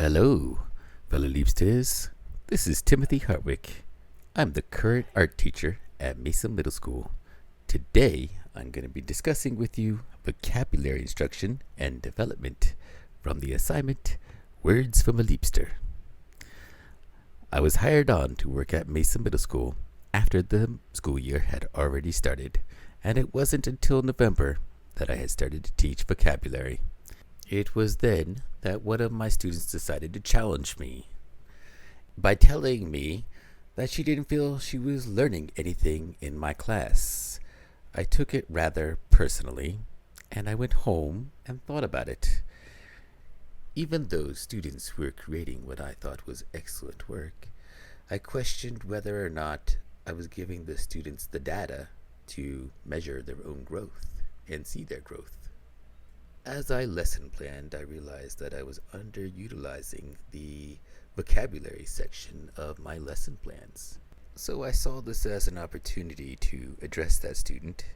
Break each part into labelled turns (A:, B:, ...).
A: Hello, fellow Leapsters. This is Timothy Hartwick. I'm the current art teacher at Mesa Middle School. Today, I'm going to be discussing with you vocabulary instruction and development from the assignment Words from a Leapster. I was hired on to work at Mesa Middle School after the school year had already started, and it wasn't until November that I had started to teach vocabulary. It was then that one of my students decided to challenge me by telling me that she didn't feel she was learning anything in my class. I took it rather personally, and I went home and thought about it. Even those students were creating what I thought was excellent work, I questioned whether or not I was giving the students the data to measure their own growth and see their growth. As I lesson planned, I realized that I was underutilizing the vocabulary section of my lesson plans. So I saw this as an opportunity to address that student,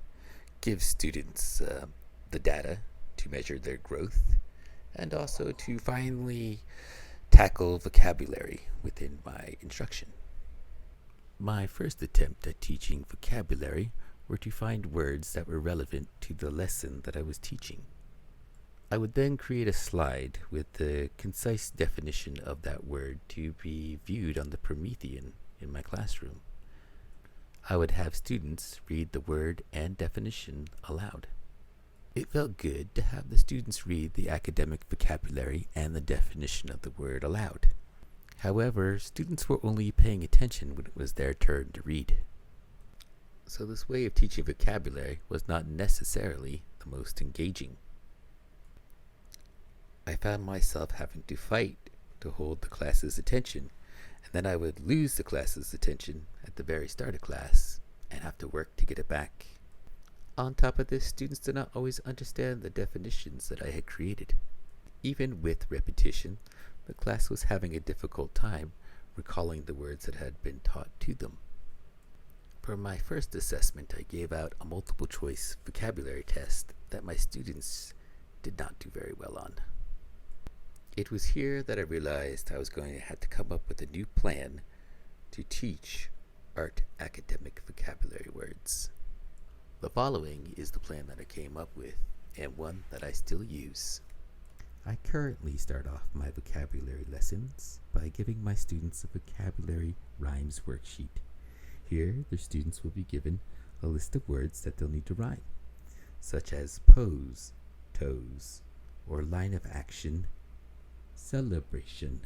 A: give students the data to measure their growth, and also to finally tackle vocabulary within my instruction. My first attempt at teaching vocabulary were to find words that were relevant to the lesson that I was teaching. I would then create a slide with the concise definition of that word to be viewed on the Promethean in my classroom. I would have students read the word and definition aloud. It felt good to have the students read the academic vocabulary and the definition of the word aloud. However, students were only paying attention when it was their turn to read. So this way of teaching vocabulary was not necessarily the most engaging. I found myself having to fight to hold the class's attention, and then I would lose the class's attention at the very start of class and have to work to get it back. On top of this, students did not always understand the definitions that I had created. Even with repetition, the class was having a difficult time recalling the words that had been taught to them. For my first assessment, I gave out a multiple choice vocabulary test that my students did not do very well on. It was here that I realized I was going to have to come up with a new plan to teach art academic vocabulary words. The following is the plan that I came up with, and one that I still use. I currently start off my vocabulary lessons by giving my students a vocabulary rhymes worksheet. Here, the students will be given a list of words that they'll need to rhyme, such as pose, toes, or line of action, celebration.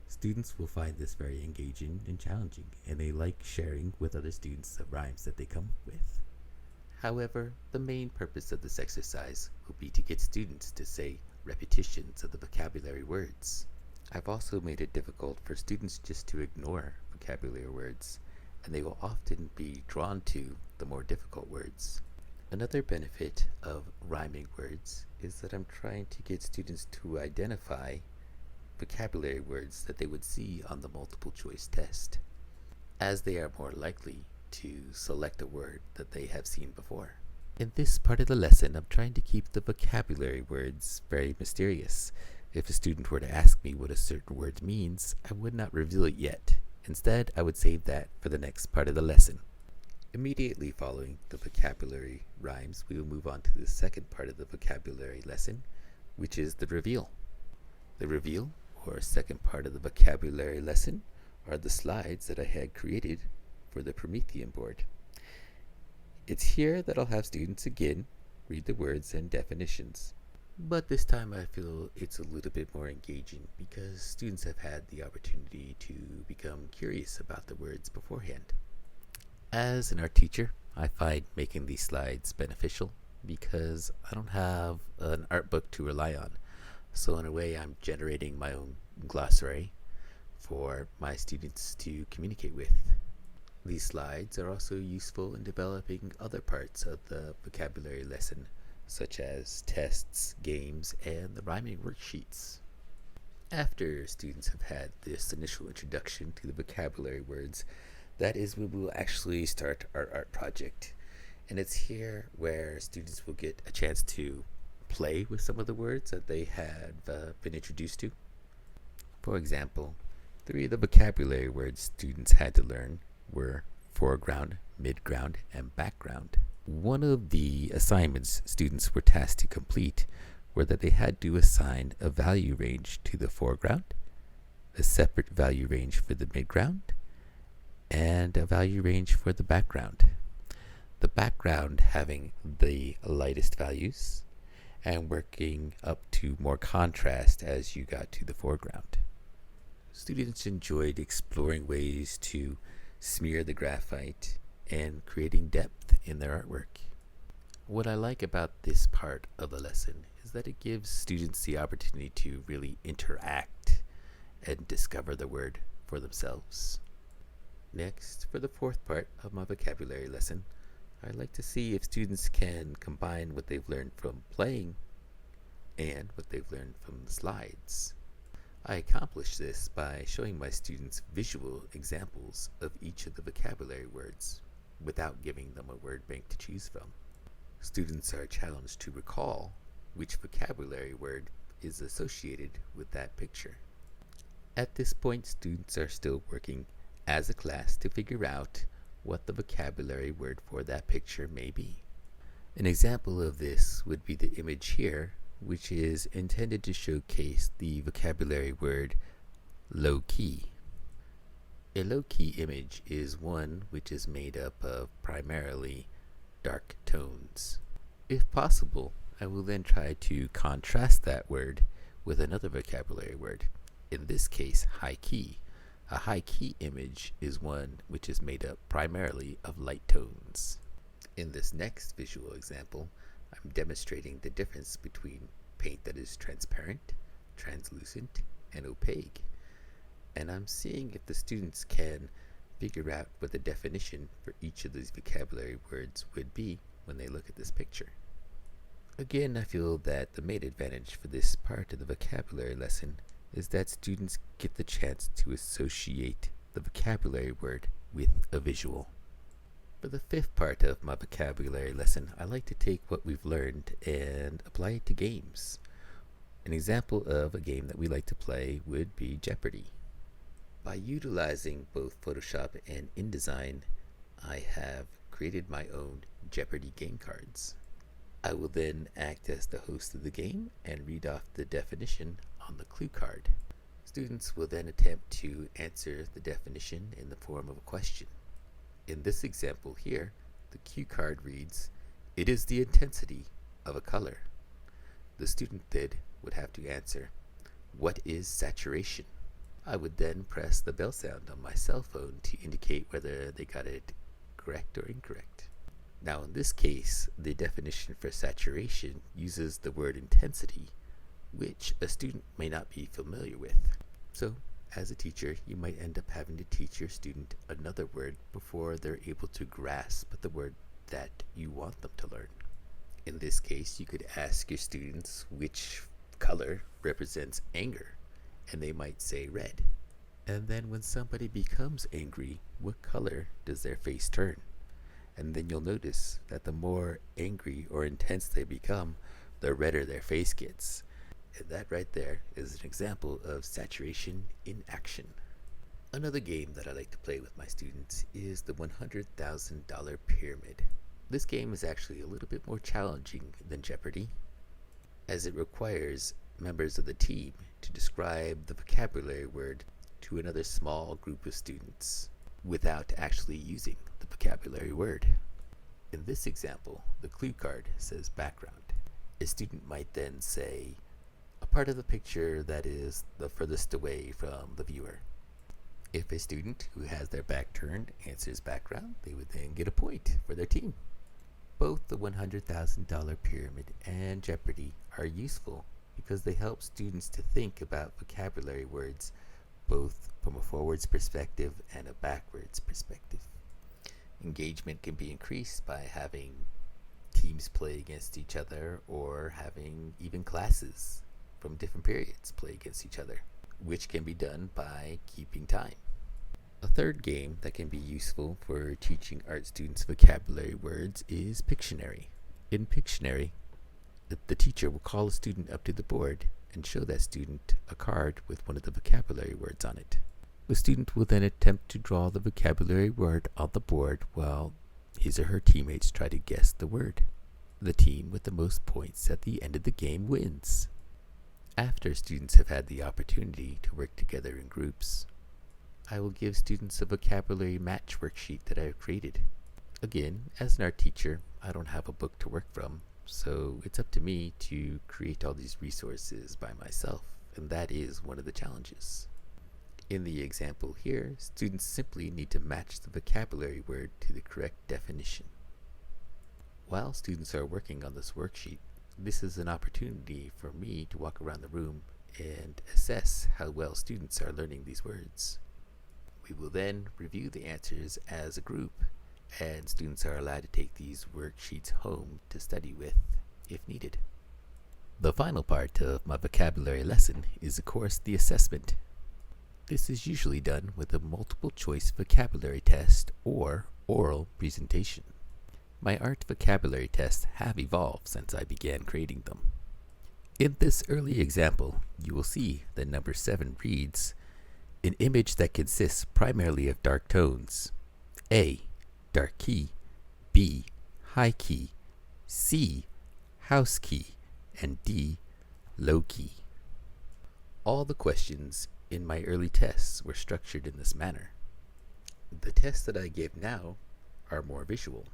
A: Students will find this very engaging and challenging, and they like sharing with other students the rhymes that they come up with. However, the main purpose of this exercise will be to get students to say repetitions of the vocabulary words. I've also made it difficult for students just to ignore vocabulary words, and they will often be drawn to the more difficult words. Another benefit of rhyming words is that I'm trying to get students to identify vocabulary words that they would see on the multiple choice test, as they are more likely to select a word that they have seen before. In this part of the lesson, I'm trying to keep the vocabulary words very mysterious. If a student were to ask me what a certain word means, I would not reveal it yet. Instead, I would save that for the next part of the lesson. Immediately following the vocabulary rhymes, we will move on to the second part of the vocabulary lesson, which is the reveal. The reveal, or second part of the vocabulary lesson, are the slides that I had created for the Promethean board. It's here that I'll have students again read the words and definitions. But this time I feel it's a little bit more engaging because students have had the opportunity to become curious about the words beforehand. As an art teacher, I find making these slides beneficial because I don't have an art book to rely on. So in a way, I'm generating my own glossary for my students to communicate with. These slides are also useful in developing other parts of the vocabulary lesson, such as tests, games, and the rhyming worksheets. After students have had this initial introduction to the vocabulary words, that is when we will actually start our art project. And it's here where students will get a chance to play with some of the words that they had been introduced to. For example, 3 of the vocabulary words students had to learn were foreground, midground, and background. One of the assignments students were tasked to complete were that they had to assign a value range to the foreground, a separate value range for the midground, and a value range for the background. The background having the lightest values and working up to more contrast as you got to the foreground. Students enjoyed exploring ways to smear the graphite and creating depth in their artwork. What I like about this part of the lesson is that it gives students the opportunity to really interact and discover the word for themselves. Next, for the 4th part of my vocabulary lesson, I'd like to see if students can combine what they've learned from playing and what they've learned from the slides. I accomplish this by showing my students visual examples of each of the vocabulary words without giving them a word bank to choose from. Students are challenged to recall which vocabulary word is associated with that picture. At this point, students are still working as a class to figure out what the vocabulary word for that picture may be. An example of this would be the image here, which is intended to showcase the vocabulary word low-key. A low-key image is one which is made up of primarily dark tones. If possible, I will then try to contrast that word with another vocabulary word, in this case high-key. A high-key image is one which is made up primarily of light tones. In this next visual example, I'm demonstrating the difference between paint that is transparent, translucent, and opaque. And I'm seeing if the students can figure out what the definition for each of these vocabulary words would be when they look at this picture. Again, I feel that the main advantage for this part of the vocabulary lesson is that students get the chance to associate the vocabulary word with a visual. For the 5th part of my vocabulary lesson, I like to take what we've learned and apply it to games. An example of a game that we like to play would be Jeopardy! By utilizing both Photoshop and InDesign, I have created my own Jeopardy! Game cards. I will then act as the host of the game and read off the definition on the clue card. Students will then attempt to answer the definition in the form of a question. In this example here, the cue card reads, "It is the intensity of a color." The student then would have to answer, "What is saturation?" I would then press the bell sound on my cell phone to indicate whether they got it correct or incorrect. Now in this case, the definition for saturation uses the word intensity, which a student may not be familiar with. So, as a teacher, you might end up having to teach your student another word before they're able to grasp the word that you want them to learn. In this case, you could ask your students which color represents anger, and they might say red. And then when somebody becomes angry, what color does their face turn? And then you'll notice that the more angry or intense they become, the redder their face gets. And that right there is an example of saturation in action. Another game that I like to play with my students is the $100,000 pyramid. This game is actually a little bit more challenging than Jeopardy, as it requires members of the team to describe the vocabulary word to another small group of students without actually using the vocabulary word. In this example, the clue card says background. A student might then say a part of the picture that is the furthest away from the viewer. If a student who has their back turned answers background, they would then get a point for their team. Both the $100,000 pyramid and Jeopardy are useful because they help students to think about vocabulary words both from a forwards perspective and a backwards perspective. Engagement can be increased by having teams play against each other or having even classes from different periods play against each other, which can be done by keeping time. A third game that can be useful for teaching art students vocabulary words is Pictionary. In Pictionary, the teacher will call a student up to the board and show that student a card with one of the vocabulary words on it. The student will then attempt to draw the vocabulary word on the board while his or her teammates try to guess the word. The team with the most points at the end of the game wins. After students have had the opportunity to work together in groups, I will give students a vocabulary match worksheet that I have created. Again, as an art teacher, I don't have a book to work from, so it's up to me to create all these resources by myself, and that is one of the challenges. In the example here, students simply need to match the vocabulary word to the correct definition. While students are working on this worksheet, this is an opportunity for me to walk around the room and assess how well students are learning these words. We will then review the answers as a group, and students are allowed to take these worksheets home to study with if needed. The final part of my vocabulary lesson is, of course, the assessment. This is usually done with a multiple choice vocabulary test or oral presentation. My art vocabulary tests have evolved since I began creating them. In this early example, you will see that number 7 reads, an image that consists primarily of dark tones. A, dark key, B, high key, C, house key, and D, low key. All the questions in my early tests were structured in this manner. The tests that I give now are more visual.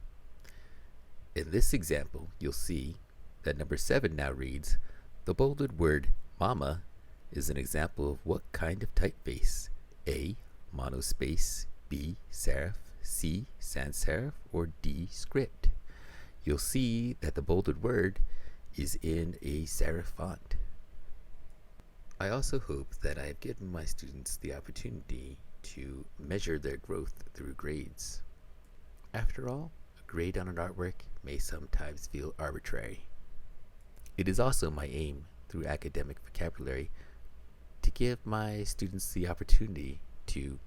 A: In this example, you'll see that number 7 now reads, the bolded word mama is an example of what kind of typeface? A, monospace, B, serif, C, sans serif, or D, script. You'll see that the bolded word is in a serif font. I also hope that I have given my students the opportunity to measure their growth through grades. After all, a grade on an artwork may sometimes feel arbitrary. It is also my aim through academic vocabulary to give my students the opportunity to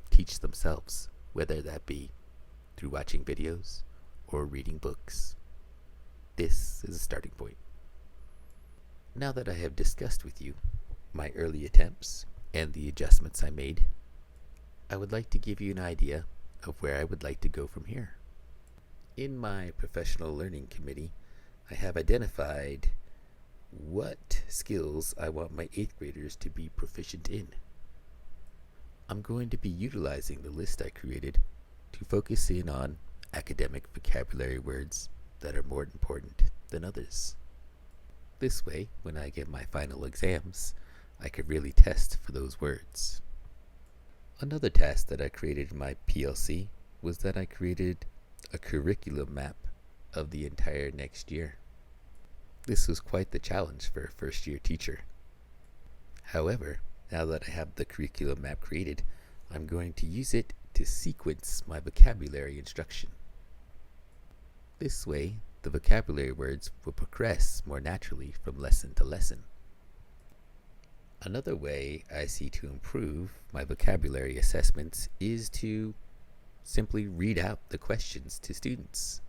A: teach themselves, whether that be through watching videos or reading books. This is a starting point. Now that I have discussed with you my early attempts and the adjustments I made, I would like to give you an idea of where I would like to go from here. In my professional learning committee, I have identified what skills I want my 8th graders to be proficient in. I'm going to be utilizing the list I created to focus in on academic vocabulary words that are more important than others. This way, when I get my final exams, I could really test for those words. Another task that I created in my PLC was that I created a curriculum map of the entire next year. This was quite the challenge for a first-year teacher. However, now that I have the curriculum map created, I'm going to use it to sequence my vocabulary instruction. This way, the vocabulary words will progress more naturally from lesson to lesson. Another way I see to improve my vocabulary assessments is to simply read out the questions to students.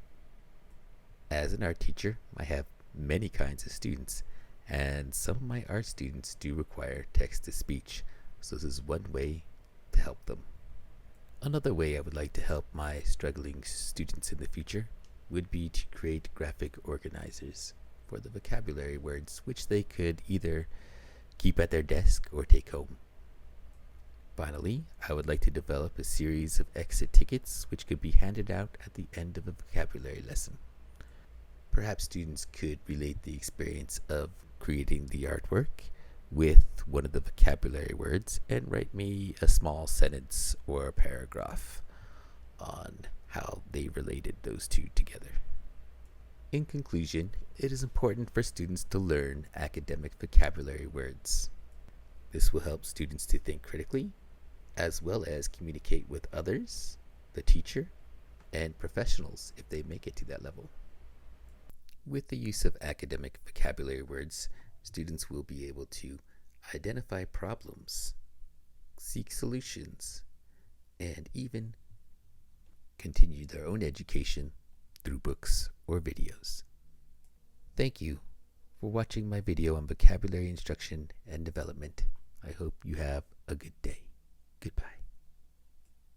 A: As an art teacher, I have many kinds of students, and some of my art students do require text-to-speech, so this is one way to help them. Another way I would like to help my struggling students in the future would be to create graphic organizers for the vocabulary words, which they could either keep at their desk or take home. Finally, I would like to develop a series of exit tickets which could be handed out at the end of a vocabulary lesson. Perhaps students could relate the experience of creating the artwork with one of the vocabulary words and write me a small sentence or a paragraph on how they related those two together. In conclusion, it is important for students to learn academic vocabulary words. This will help students to think critically, as well as communicate with others, the teacher, and professionals if they make it to that level. With the use of academic vocabulary words, students will be able to identify problems, seek solutions, and even continue their own education through books or videos. Thank you for watching my video on vocabulary instruction and development. I hope you have a good day.